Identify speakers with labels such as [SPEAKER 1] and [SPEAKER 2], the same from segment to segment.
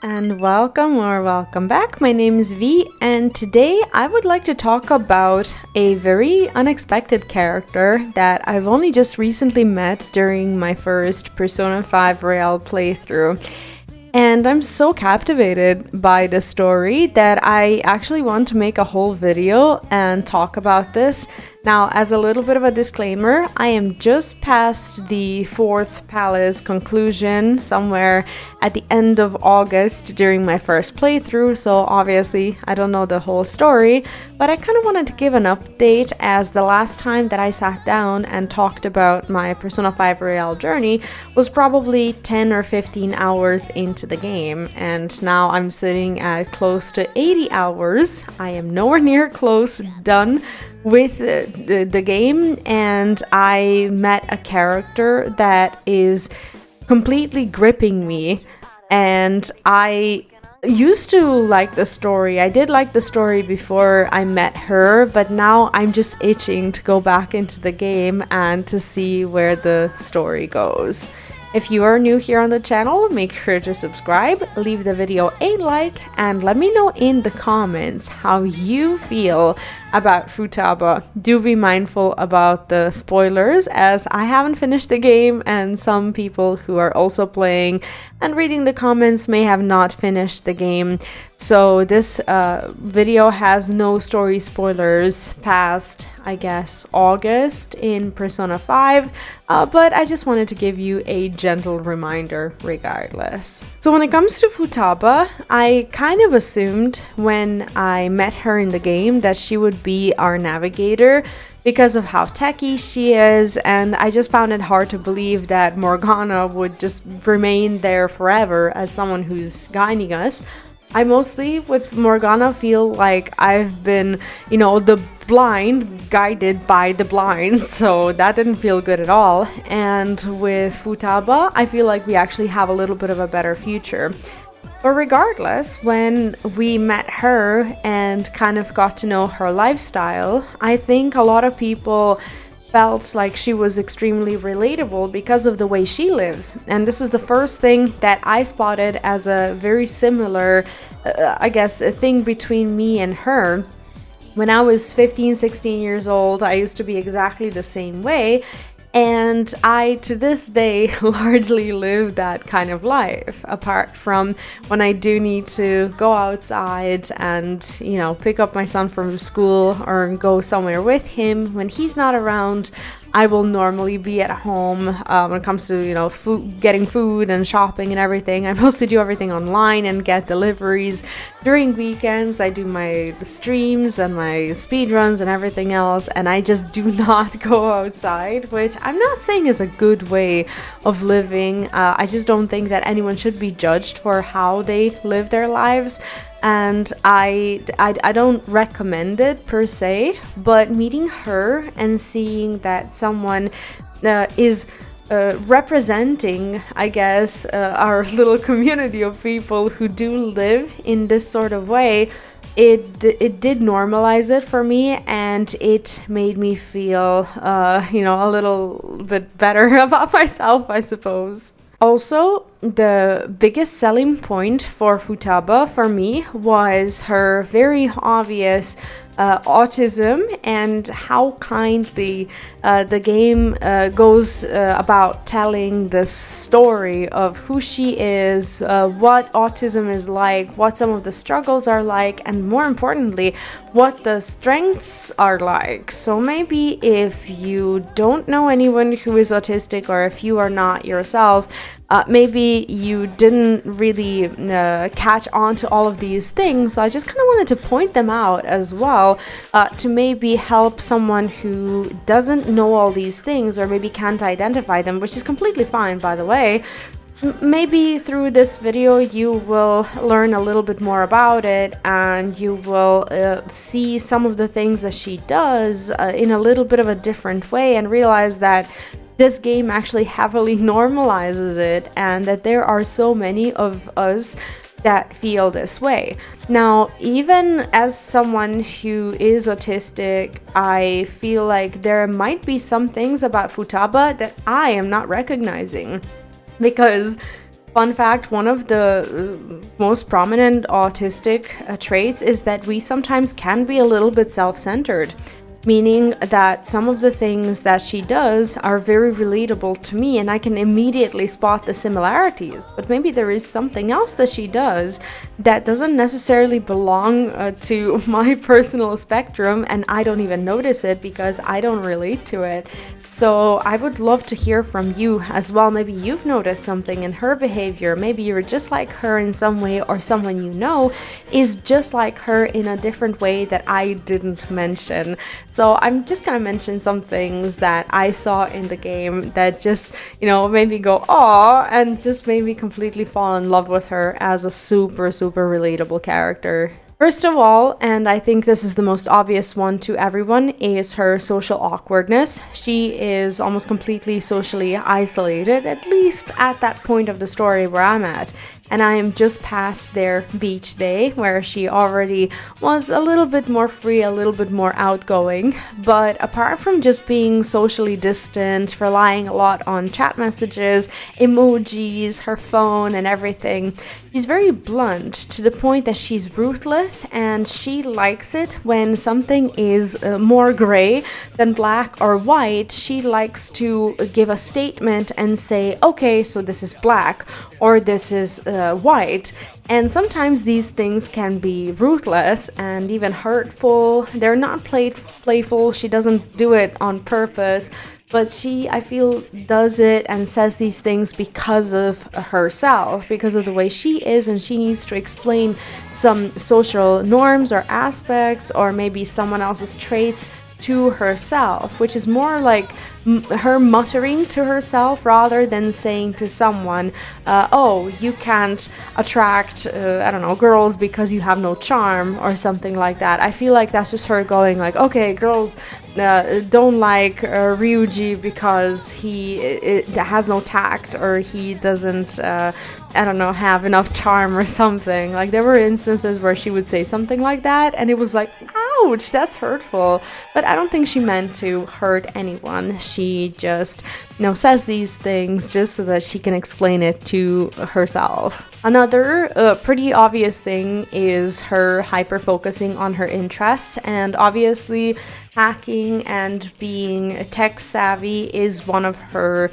[SPEAKER 1] and welcome or welcome back. My name is V, and today I would like to talk about a very unexpected character that I've only just recently met during my first Persona 5 Royale playthrough. And I'm so captivated by the story that I actually want to make a whole video and talk about this. Now, as a little bit of a disclaimer, I am just past the fourth palace conclusion somewhere at the end of August during my first playthrough, so obviously I don't know the whole story, but I kind of wanted to give an update as the last time that I sat down and talked about my Persona 5 Royale journey was probably 10 or 15 hours into the game, and now I'm sitting at close to 80 hours. I am nowhere near close done with the game, and I met a character that is completely gripping me, and I used to like the story. I did like the story before I met her, but now I'm just itching to go back into the game and to see where the story goes. If you are new here on the channel, make sure to subscribe, leave the video a like, and let me know in the comments how you feel about Futaba. Do be mindful about the spoilers, as I haven't finished the game and some people who are also playing and reading the comments may have not finished the game. So this video has no story spoilers past, I guess, August in Persona 5, but I just wanted to give you a gentle reminder regardless. So when it comes to Futaba, I kind of assumed when I met her in the game that she would be our navigator because of how techy she is, and I just found it hard to believe that Morgana would just remain there forever as someone who's guiding us. I mostly, with Morgana, feel like I've been, the blind guided by the blind, so that didn't feel good at all. And with Futaba, I feel like we actually have a little bit of a better future. But regardless, when we met her and kind of got to know her lifestyle, I think a lot of people felt like she was extremely relatable because of the way she lives. And this is the first thing that I spotted as a very similar, a thing between me and her. When I was 15, 16 years old, I used to be exactly the same way. And I, to this day, largely live that kind of life, apart from when I do need to go outside and, pick up my son from school or go somewhere with him. When he's not around, I will normally be at home. When it comes to, getting food and shopping and everything, I mostly do everything online and get deliveries. During weekends, I do my streams and my speed runs and everything else, and I just do not go outside, which I'm not saying is a good way of living. I just don't think that anyone should be judged for how they live their lives. And I don't recommend it per se, but meeting her and seeing that someone is representing, I guess, our little community of people who do live in this sort of way, it did normalize it for me, and it made me feel, a little bit better about myself, I suppose. Also, the biggest selling point for Futaba for me was her very obvious autism and how kindly the game goes about telling the story of who she is, what autism is like, what some of the struggles are like, and more importantly, what the strengths are like. So maybe if you don't know anyone who is autistic, or if you are not yourself, maybe you didn't really catch on to all of these things. So I just kind of wanted to point them out as well, to maybe help someone who doesn't know all these things or maybe can't identify them, which is completely fine, by the way. Maybe through this video you will learn a little bit more about it, and you will see some of the things that she does in a little bit of a different way, and realize that this game actually heavily normalizes it, and that there are so many of us that feel this way. Now, even as someone who is autistic, I feel like there might be some things about Futaba that I am not recognizing, because Fun fact, one of the most prominent autistic traits is that we sometimes can be a little bit self-centered, meaning that some of the things that she does are very relatable to me and I can immediately spot the similarities. But maybe there is something else that she does that doesn't necessarily belong to my personal spectrum, and I don't even notice it because I don't relate to it. So I would love to hear from you as well. Maybe you've noticed something in her behavior. Maybe you're just like her in some way, or someone you know is just like her in a different way that I didn't mention. So I'm just gonna mention some things that I saw in the game that just, made me go, aw, and just made me completely fall in love with her as a super, super relatable character. First of all, and I think this is the most obvious one to everyone, is her social awkwardness. She is almost completely socially isolated, at least at that point of the story where I'm at. And I am just past their beach day, where she already was a little bit more free, a little bit more outgoing. But apart from just being socially distant, relying a lot on chat messages, emojis, her phone, and everything, she's very blunt to the point that she's ruthless, and she likes it when something is more gray than black or white. She likes to give a statement and say, okay, so this is black, or this is white. And sometimes these things can be ruthless and even hurtful. They're not playful. She doesn't do it on purpose, but she, I feel, does it and says these things because of herself, because of the way she is, and she needs to explain some social norms or aspects or maybe someone else's traits to herself, which is more like her muttering to herself rather than saying to someone, oh, you can't attract, I don't know, girls because you have no charm or something like that. I feel like that's just her going like, okay, girls don't like Ryuji because he has no tact, or he doesn't, I don't know, have enough charm or something. Like, there were instances where she would say something like that, and it was like, ouch, that's hurtful. But I don't think she meant to hurt anyone. She just, says these things just so that she can explain it to herself. Another pretty obvious thing is her hyper-focusing on her interests, and obviously hacking and being tech-savvy is one of her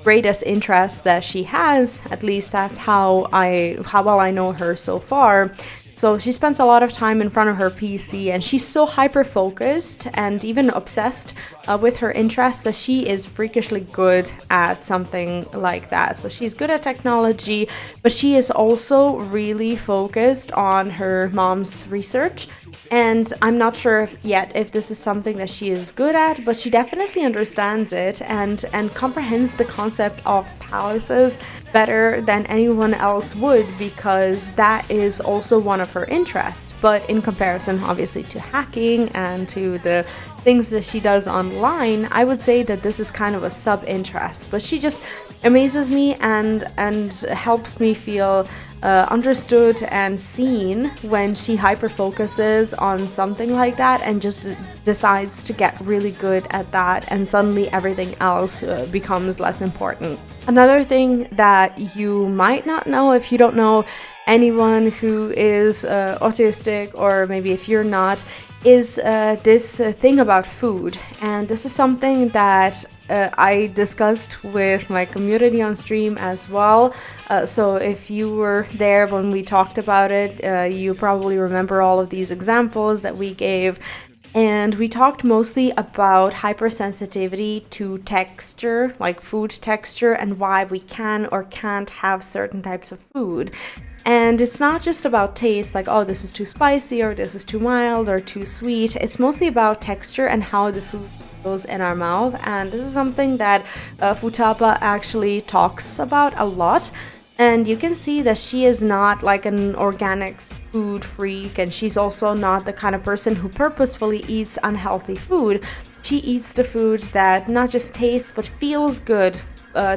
[SPEAKER 1] greatest interests that she has. At least that's how well I know her so far. So she spends a lot of time in front of her PC, and she's so hyper-focused and even obsessed with her interests that she is freakishly good at something like that. So she's good at technology, but she is also really focused on her mom's research. And I'm not sure yet if this is something that she is good at, but she definitely understands it and comprehends the concept of palaces better than anyone else would, because that is also one of her interests. But in comparison, obviously, to hacking and to the things that she does online, I would say that this is kind of a sub-interest. But she just amazes me and helps me feel understood and seen when she hyper focuses on something like that and just decides to get really good at that, and suddenly everything else becomes less important. Another thing that you might not know if you don't know anyone who is autistic, or maybe if you're not, is this thing about food. And this is something that I discussed with my community on stream as well. So if you were there when we talked about it, you probably remember all of these examples that we gave. And we talked mostly about hypersensitivity to texture, like food texture, and why we can or can't have certain types of food. And it's not just about taste, like, oh, this is too spicy, or this is too mild, or too sweet. It's mostly about texture and how the food feels in our mouth. And this is something that Futaba actually talks about a lot. And you can see that she is not like an organic food freak, and she's also not the kind of person who purposefully eats unhealthy food. She eats the food that not just tastes but feels good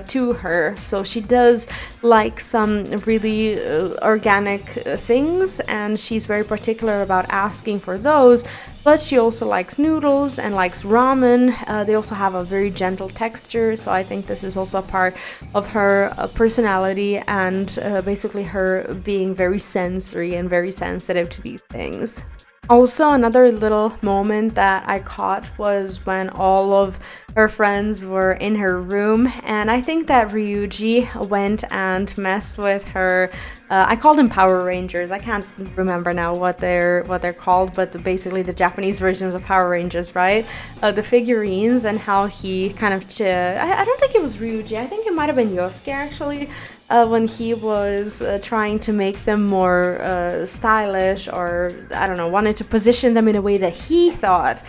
[SPEAKER 1] to her. So she does like some really organic things, and she's very particular about asking for those. But she also likes noodles and likes ramen. They also have a very gentle texture, so I think this is also a part of her personality and basically her being very sensory and very sensitive to these things. Also, another little moment that I caught was when all of her friends were in her room, and I think that Ryuji went and messed with her. I called them Power Rangers. I can't remember now what they're called, but basically the Japanese versions of Power Rangers, right? The figurines, and how he kind of I don't think it was Ryuji. I think it might have been Yosuke actually. When he was trying to make them more stylish, or I don't know, wanted to position them in a way that he thought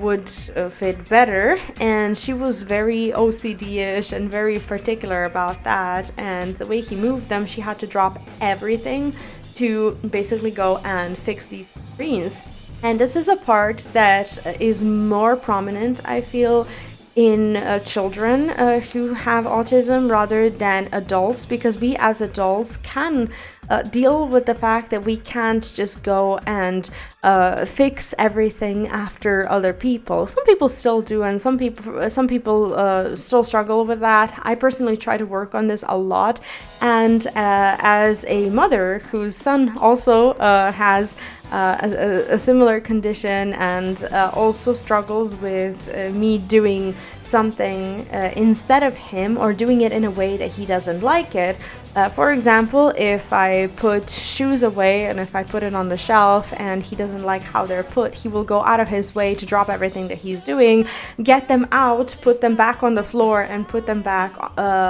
[SPEAKER 1] would fit better. And she was very OCD-ish and very particular about that. And the way he moved them, she had to drop everything to basically go and fix these screens. And this is a part that is more prominent, I feel, in children who have autism rather than adults, because we as adults can deal with the fact that we can't just go and fix everything after other people. Some people still do, and some people still struggle with that. I personally try to work on this a lot, and as a mother whose son also has a similar condition and also struggles with me doing something instead of him, or doing it in a way that he doesn't like it. For example, if I put shoes away and if I put it on the shelf and he doesn't like how they're put, he will go out of his way to drop everything that he's doing, get them out, put them back on the floor, and put them back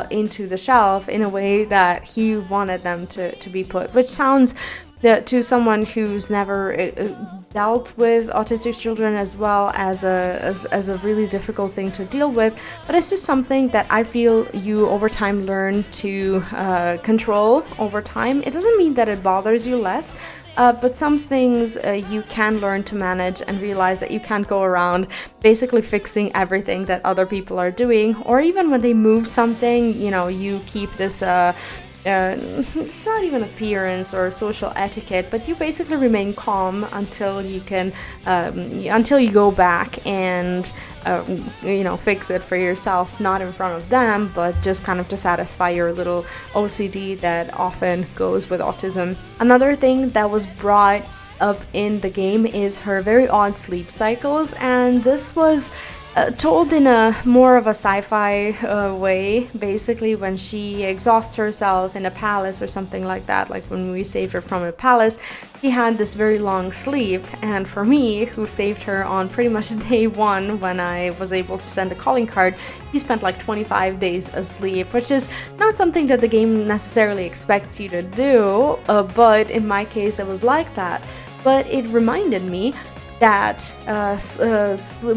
[SPEAKER 1] into the shelf in a way that he wanted them to be put, which sounds to someone who's never dealt with autistic children as well as a really difficult thing to deal with. But it's just something that I feel you over time learn to control over time. It doesn't mean that it bothers you less, but some things you can learn to manage and realize that you can't go around basically fixing everything that other people are doing. Or even when they move something, you know, you keep this it's not even appearance or social etiquette, but you basically remain calm until you can until you go back and fix it for yourself, not in front of them, but just kind of to satisfy your little OCD that often goes with autism. Another thing that was brought up in the game is her very odd sleep cycles, and this was told in a more of a sci-fi way, basically when she exhausts herself in a palace or something like that. Like when we saved her from a palace, she had this very long sleep, and for me, who saved her on pretty much day one when I was able to send a calling card, she spent like 25 days asleep, which is not something that the game necessarily expects you to do, but in my case it was like that. But it reminded me that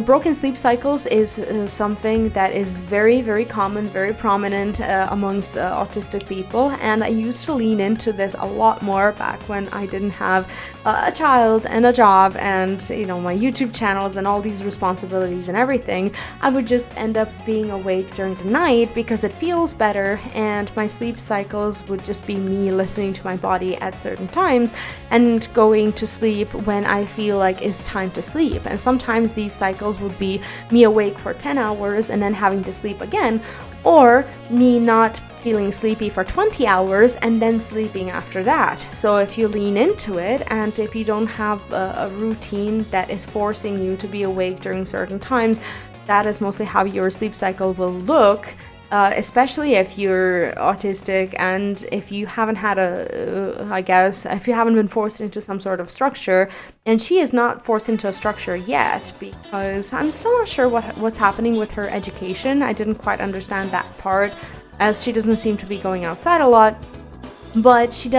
[SPEAKER 1] broken sleep cycles is something that is very, very common, very prominent amongst autistic people, and I used to lean into this a lot more back when I didn't have a child and a job and my YouTube channels and all these responsibilities and everything. I would just end up being awake during the night because it feels better, and my sleep cycles would just be me listening to my body at certain times and going to sleep when I feel like it's time to sleep. And sometimes these cycles would be me awake for 10 hours and then having to sleep again, or me not feeling sleepy for 20 hours and then sleeping after that. So if you lean into it, and if you don't have a routine that is forcing you to be awake during certain times, that is mostly how your sleep cycle will look. Especially if you're autistic and if you haven't had if you haven't been forced into some sort of structure. And she is not forced into a structure yet, because I'm still not sure what's happening with her education. I didn't quite understand that part, as she doesn't seem to be going outside a lot. But she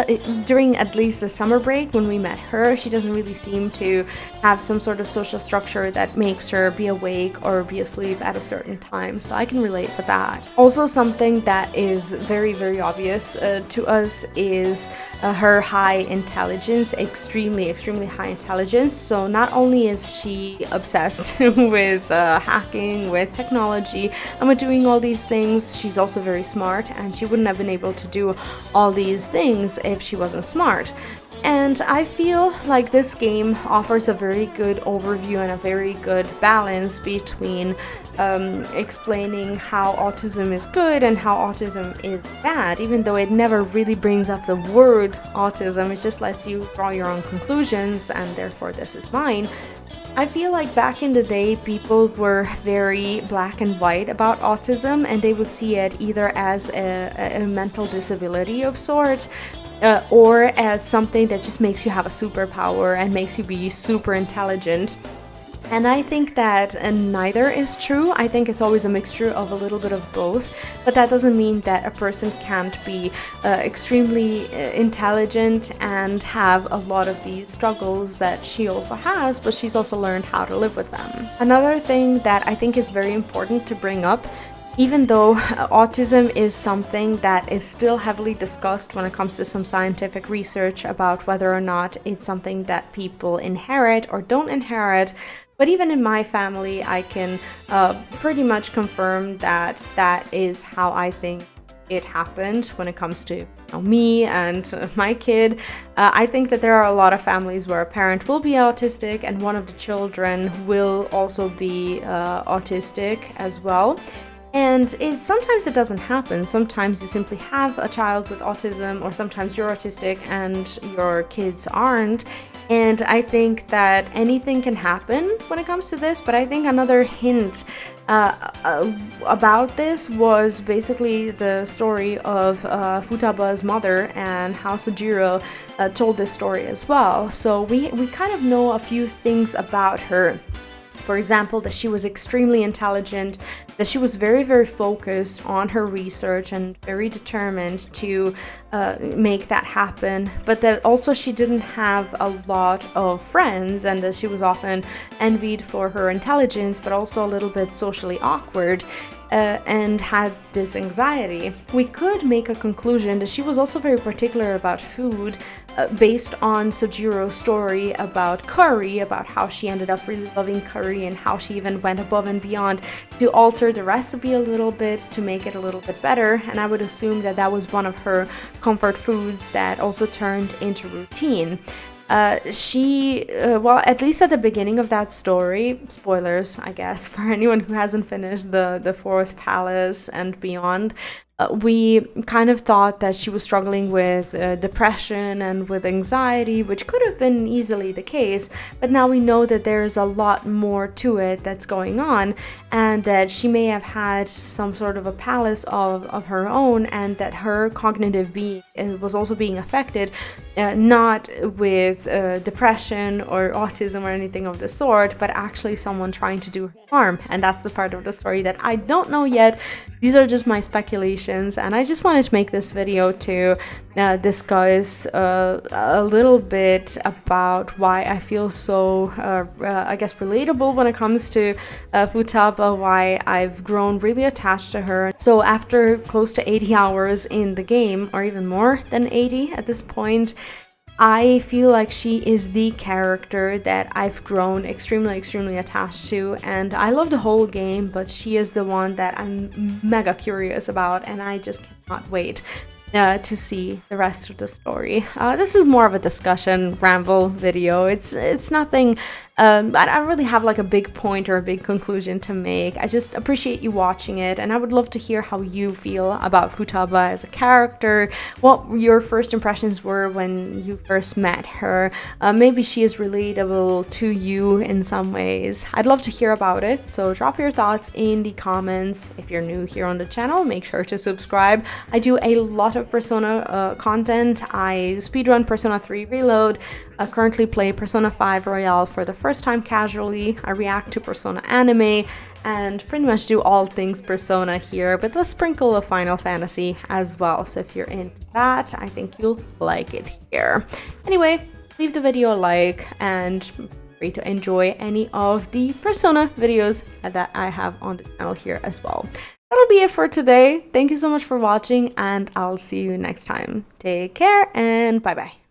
[SPEAKER 1] during at least the summer break when we met her, she doesn't really seem to have some sort of social structure that makes her be awake or be asleep at a certain time. So I can relate with that. Also, something that is very, very obvious to us is her high intelligence, extremely, extremely high intelligence. So not only is she obsessed with hacking, with technology, and with doing all these things, she's also very smart, and she wouldn't have been able to do all these things if she wasn't smart. And I feel like this game offers a very good overview and a very good balance between explaining how autism is good and how autism is bad, even though it never really brings up the word autism. It just lets you draw your own conclusions, and therefore this is mine. I feel like back in the day, people were very black and white about autism, and they would see it either as a mental disability of sort, or as something that just makes you have a superpower and makes you be super intelligent. And I think that neither is true. I think it's always a mixture of a little bit of both, but that doesn't mean that a person can't be extremely intelligent and have a lot of these struggles that she also has, but she's also learned how to live with them. Another thing that I think is very important to bring up, even though autism is something that is still heavily discussed when it comes to some scientific research about whether or not it's something that people inherit or don't inherit, but even in my family, I can pretty much confirm that that is how I think it happened when it comes to me and my kid. I think that there are a lot of families where a parent will be autistic and one of the children will also be autistic as well. And sometimes it doesn't happen. Sometimes you simply have a child with autism, or sometimes you're autistic and your kids aren't. And I think that anything can happen when it comes to this, but I think another hint about this was basically the story of Futaba's mother and how Sojiro told this story as well. So we kind of know a few things about her. For example, that she was extremely intelligent, that she was very, very focused on her research and very determined to make that happen, but that also she didn't have a lot of friends, and that she was often envied for her intelligence, but also a little bit socially awkward. And had this anxiety. We could make a conclusion that she was also very particular about food, based on Sojiro's story about curry, about how she ended up really loving curry and how she even went above and beyond to alter the recipe a little bit to make it a little bit better. And I would assume that that was one of her comfort foods that also turned into routine. Well, at least at the beginning of that story, spoilers, I guess, for anyone who hasn't finished the fourth palace and beyond, we kind of thought that she was struggling with depression and with anxiety, which could have been easily the case, but now we know that there's a lot more to it that's going on, and that she may have had some sort of a palace of her own, and that her cognitive being was also being affected, not with depression or autism or anything of the sort, but actually someone trying to do her harm. And that's the part of the story that I don't know yet. These are just my speculations, and I just wanted to make this video to discuss a little bit about why I feel so, I guess, relatable when it comes to Futaba, why I've grown really attached to her. So after close to 80 hours in the game, or even more than 80 at this point, I feel like she is the character that I've grown extremely, extremely attached to, and I love the whole game, but she is the one that I'm mega curious about, and I just cannot wait to see the rest of the story. This is more of a discussion ramble video. It's nothing. I don't really have like a big point or a big conclusion to make. I just appreciate you watching it, and I would love to hear how you feel about Futaba as a character, what your first impressions were when you first met her. Maybe she is relatable to you in some ways. I'd love to hear about it, so drop your thoughts in the comments. If you're new here on the channel, make sure to subscribe. I do a lot of Persona content. I speedrun Persona 3 Reload, currently play Persona 5 Royale for the first time casually. I react to Persona anime, and pretty much do all things Persona here, with a sprinkle of Final Fantasy as well. So if you're into that, I think you'll like it here. Anyway, leave the video a like, and feel free to enjoy any of the Persona videos that I have on the channel here as well. That'll be it for today. Thank you so much for watching, and I'll see you next time. Take care, and bye bye.